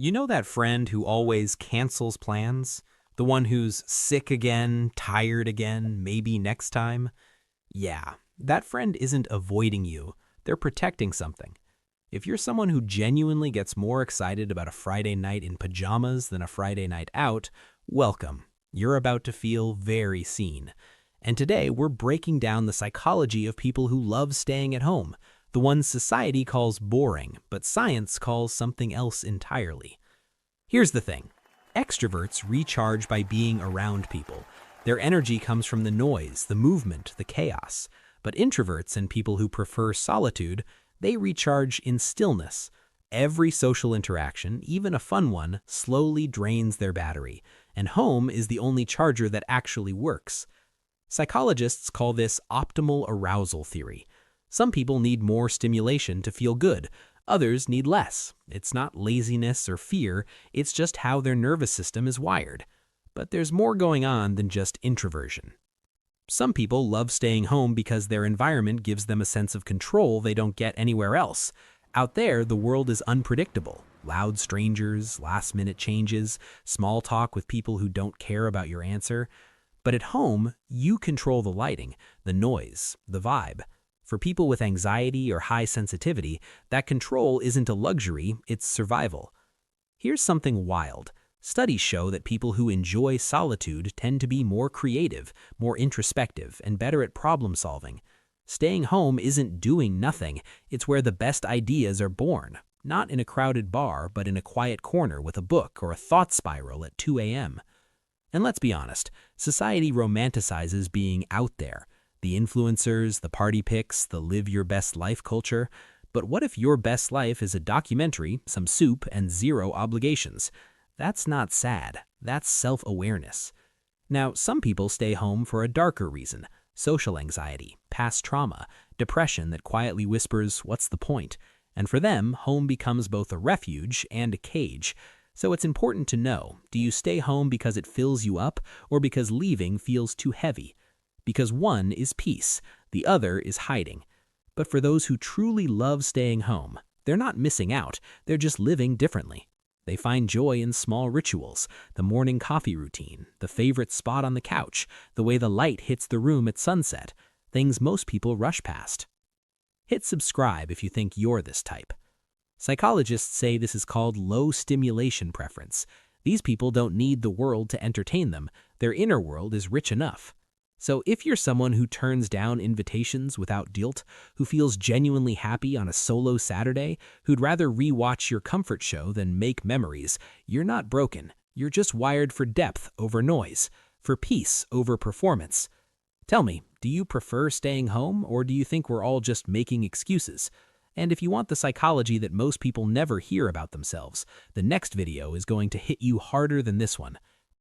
You know that friend who always cancels plans? The one who's sick again, tired again, maybe next time? Yeah, that friend isn't avoiding you. They're protecting something. If you're someone who genuinely gets more excited about a Friday night in pajamas than a Friday night out, welcome. You're about to feel very seen. And today we're breaking down the psychology of people who love staying at home, the ones society calls boring, but science calls something else entirely. Here's the thing. Extroverts recharge by being around people. Their energy comes from the noise, the movement, the chaos. But introverts and people who prefer solitude, they recharge in stillness. Every social interaction, even a fun one, slowly drains their battery, and home is the only charger that actually works. Psychologists call this optimal arousal theory. Some people need more stimulation to feel good. Others need less. It's not laziness or fear, it's just how their nervous system is wired. But there's more going on than just introversion. Some people love staying home because their environment gives them a sense of control they don't get anywhere else. Out there, the world is unpredictable. Loud strangers, last-minute changes, small talk with people who don't care about your answer. But at home, you control the lighting, the noise, the vibe. For people with anxiety or high sensitivity, that control isn't a luxury, it's survival. Here's something wild. Studies show that people who enjoy solitude tend to be more creative, more introspective, and better at problem solving. Staying home isn't doing nothing, it's where the best ideas are born. Not in a crowded bar, but in a quiet corner with a book or a thought spiral at 2 a.m. And let's be honest, society romanticizes being out there. The influencers, the party pics, the live your best life culture. But what if your best life is a documentary, some soup, and zero obligations? That's not sad. That's self-awareness. Now, some people stay home for a darker reason. Social anxiety, past trauma, depression that quietly whispers, what's the point? And for them, home becomes both a refuge and a cage. So it's important to know, do you stay home because it fills you up or because leaving feels too heavy? Because one is peace, the other is hiding. But for those who truly love staying home, they're not missing out, they're just living differently. They find joy in small rituals, the morning coffee routine, the favorite spot on the couch, the way the light hits the room at sunset, things most people rush past. Hit subscribe if you think you're this type. Psychologists say this is called low stimulation preference. These people don't need the world to entertain them, their inner world is rich enough. So if you're someone who turns down invitations without guilt, who feels genuinely happy on a solo Saturday, who'd rather rewatch your comfort show than make memories, you're not broken. You're just wired for depth over noise, for peace over performance. Tell me, do you prefer staying home or do you think we're all just making excuses? And if you want the psychology that most people never hear about themselves, the next video is going to hit you harder than this one.